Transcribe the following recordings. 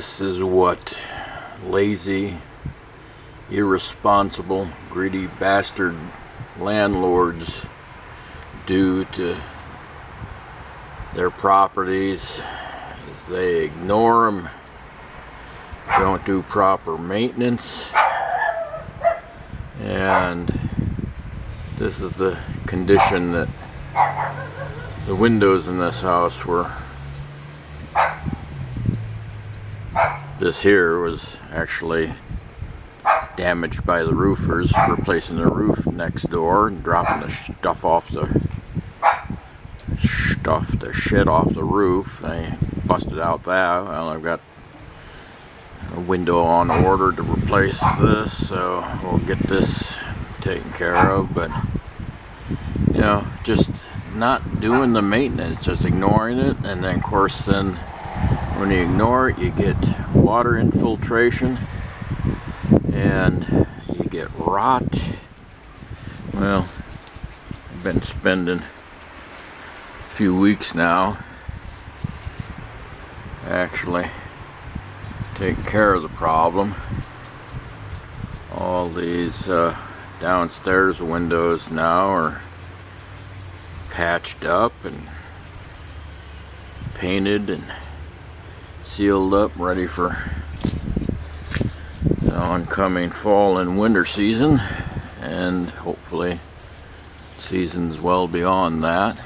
This is what lazy, irresponsible, greedy bastard landlords do to their properties. Is they ignore them, don't do proper maintenance, and this is the condition that the windows in this house were. This here was actually damaged by the roofers replacing the roof next door and dropping the stuff off the shit off the roof. I busted out that. Well, I've got a window on order to replace this, so we'll get this taken care of. But you know, just not doing the maintenance, just ignoring it, and then of course when you ignore it, you get water infiltration and you get rot. Well, I've been spending a few weeks now actually taking care of the problem. All these downstairs windows now are patched up and painted and sealed up, ready for the oncoming fall and winter season, and hopefully seasons well beyond that.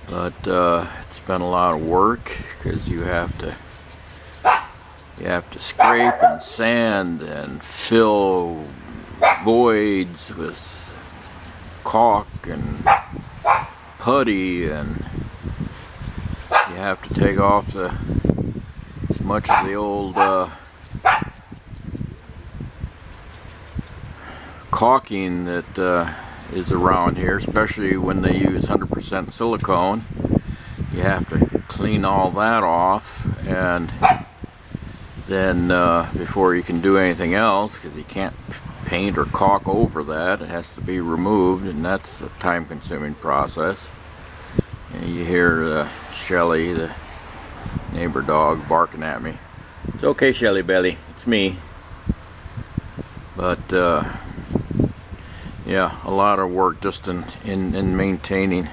But it's been a lot of work because you have to scrape and sand and fill voids with caulk and putty, and you have to take off as much of the old caulking that is around here, especially when they use 100% silicone. You have to clean all that off, and then before you can do anything else, because you can't paint or caulk over that, it has to be removed, and that's a time-consuming process. And you hear Shelly, the neighbor dog, barking at me. It's okay, Shelly Belly, it's me. But yeah, a lot of work just in maintaining,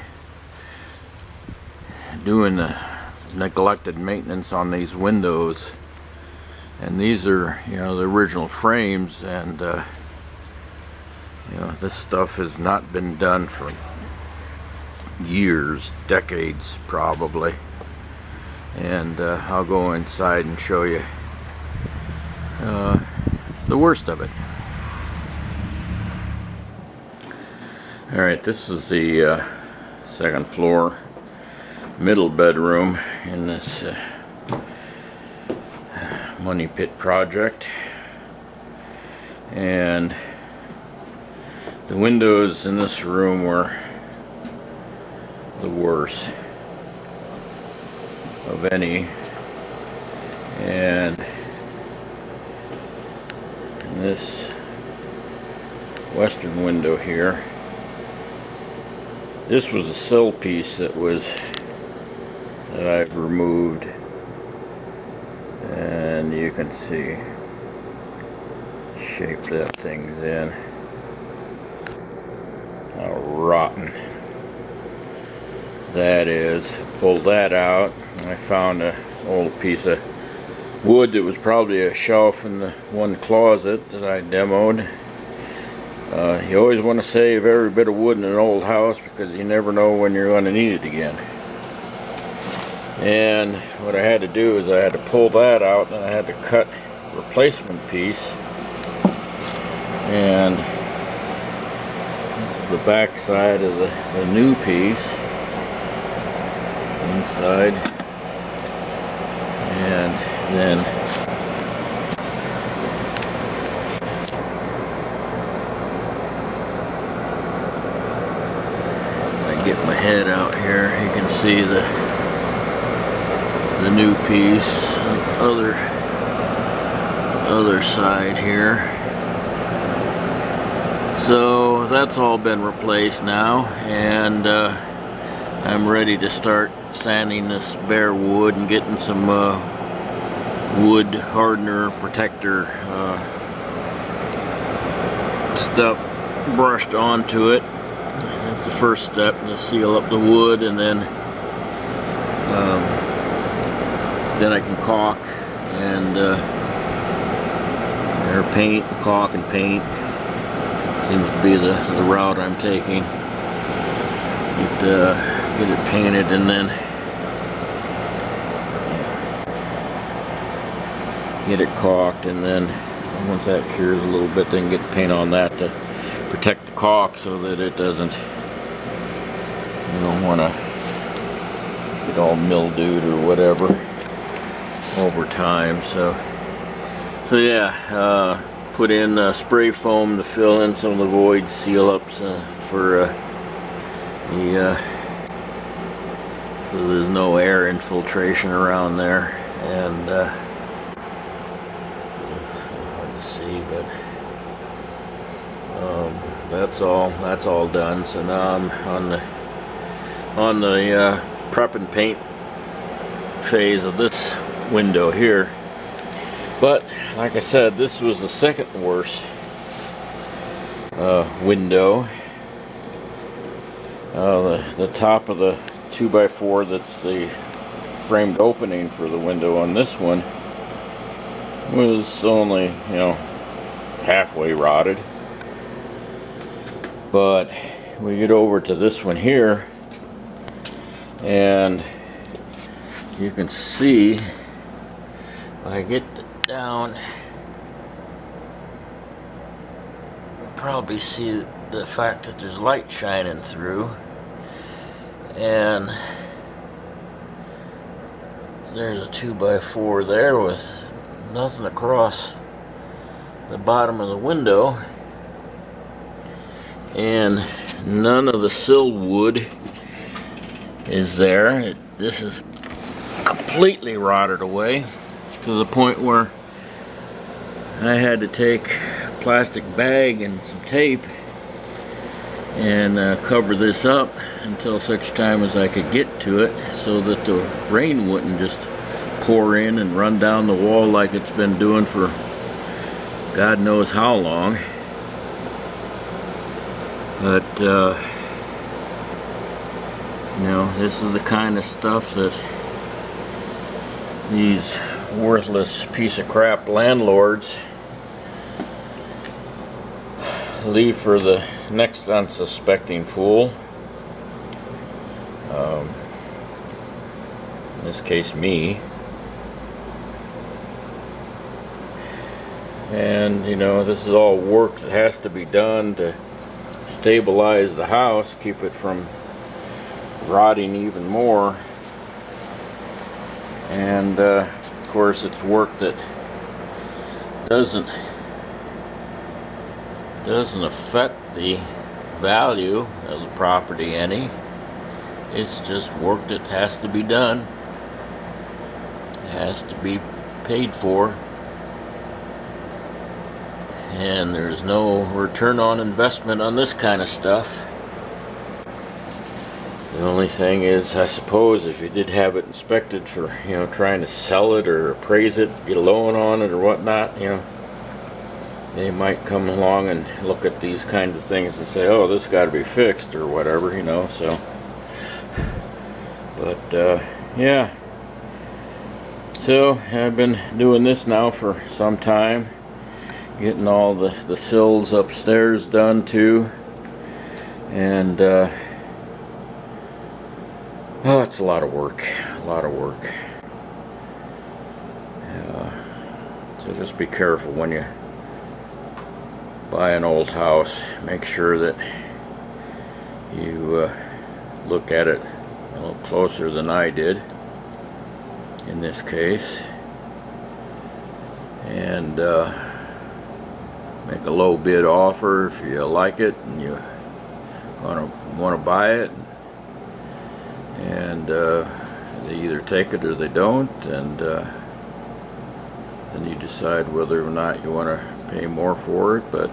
doing the neglected maintenance on these windows. And these are, you know, the original frames, and you know, this stuff has not been done for years, decades probably. And I'll go inside and show you the worst of it. Alright, this is the second floor middle bedroom in this money pit project, and the windows in this room were the worst of any, and this western window here, this was a sill piece that I've removed, and you can see shape that thing's in, how rotten that is. Pulled that out. I found an old piece of wood that was probably a shelf in the one closet that I demoed. You always want to save every bit of wood in an old house because you never know when you're going to need it again. And what I had to do is I had to pull that out, and I had to cut a replacement piece. And this is the back side of the new piece inside, and then I get my head out here, you can see the new piece, other side here. So that's all been replaced now, and I'm ready to start sanding this bare wood and getting some wood hardener protector stuff brushed onto it. That's the first step, to seal up the wood, and then I can caulk and or paint, caulk and paint. Seems to be the route I'm taking. Get it painted, and then get it caulked, and then once that cures a little bit, then get paint on that to protect the caulk so that it doesn't, you don't want to get all mildewed or whatever over time. So yeah, put in spray foam to fill in some of the voids, seal up for so there's no air infiltration around there, and hard to see, but that's all done. So now I'm on the prep and paint phase of this window here. But like I said, this was the second worst window. The top of the 2x4, that's the framed opening for the window on this one, was only, you know, halfway rotted. But we get over to this one here, and you can see, if I get down, you'll probably see the fact that there's light shining through, and there's a 2x4 there with nothing across the bottom of the window, and none of the sill wood is there. This is completely rotted away to the point where I had to take a plastic bag and some tape and cover this up until such time as I could get to it, so that the rain wouldn't just pour in and run down the wall like it's been doing for God knows how long. But you know, this is the kind of stuff that these worthless piece of crap landlords leave for the next unsuspecting fool. In this case, me. And you know, this is all work that has to be done to stabilize the house, keep it from rotting even more. And of course, it's work that doesn't affect the value of the property any. It's just work that has to be done. It has to be paid for, and there's no return on investment on this kind of stuff. The only thing is, I suppose, if you did have it inspected for, you know, trying to sell it or appraise it, get a loan on it or whatnot, you know, they might come along and look at these kinds of things and say, oh, this got to be fixed or whatever, you know. So, but yeah, so I've been doing this now for some time, getting all the sills upstairs done too, and oh, it's a lot of work, so just be careful when you buy an old house. Make sure that you look at it a little closer than I did in this case, and make a low bid offer if you like it and you want to buy it, and they either take it or they don't, and then you decide whether or not you want to pay more for it. But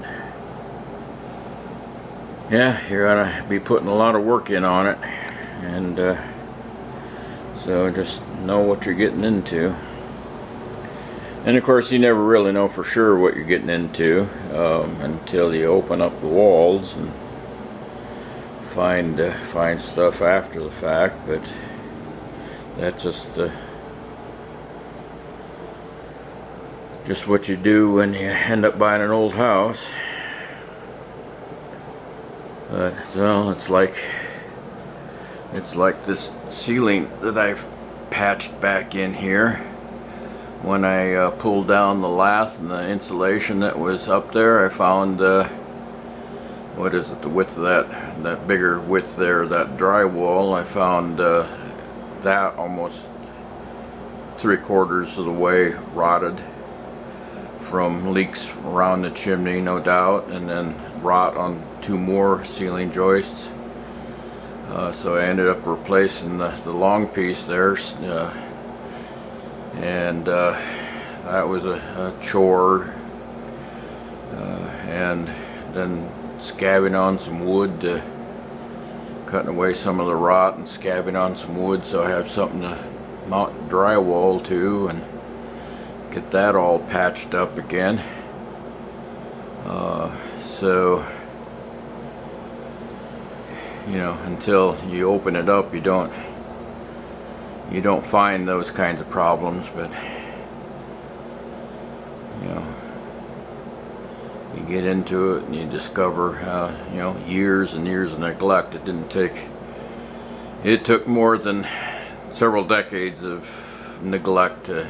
yeah, you're gonna be putting a lot of work in on it, and so just know what you're getting into. And of course you never really know for sure what you're getting into until you open up the walls and find stuff after the fact. But that's just what you do when you end up buying an old house. But well, it's like this ceiling that I've patched back in here. When I pulled down the lath and the insulation that was up there, I found what is it, the width of that bigger width there, that drywall. I found that almost 3/4 of the way rotted from leaks around the chimney, no doubt, and then rot on 2 more ceiling joists. So I ended up replacing the long piece there, and that was a chore, and then scabbing on some wood, cutting away some of the rot and scabbing on some wood so I have something to mount drywall to and get that all patched up again. So you know, until you open it up, you don't find those kinds of problems. But you know, you get into it and you discover you know, years and years of neglect. It took more than several decades of neglect to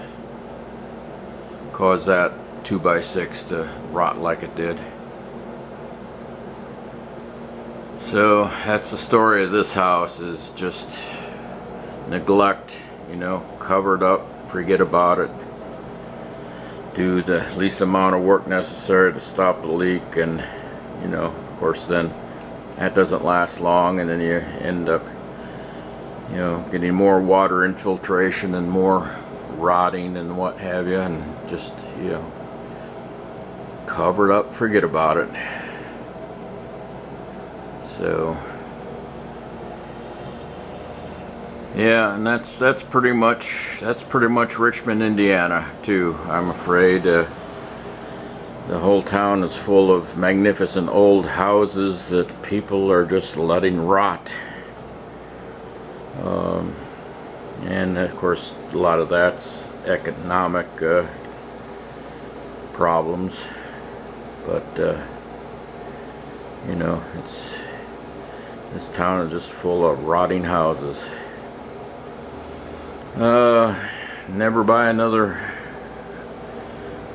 cause that 2x6 to rot like it did. So that's the story of this house, is just neglect, you know, covered up, forget about it, do the least amount of work necessary to stop the leak, and you know, of course then that doesn't last long, and then you end up, you know, getting more water infiltration and more rotting and what have you, and just, you know, cover it up, forget about it. So yeah, and that's pretty much Richmond, Indiana too, I'm afraid. The whole town is full of magnificent old houses that people are just letting rot. And of course a lot of that's economic problems, but you know, this town is just full of rotting houses. Never buy another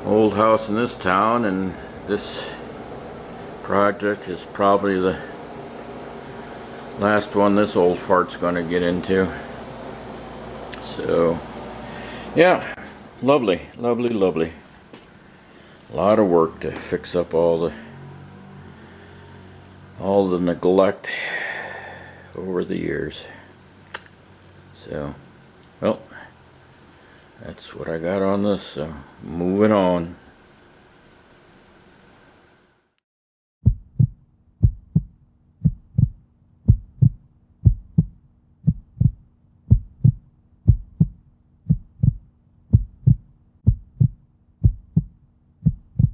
old house in this town, and this project is probably the last one this old fart's gonna get into. So yeah, lovely, lovely, lovely. A lot of work to fix up all the neglect over the years. So, well, that's what I got on this, so moving on.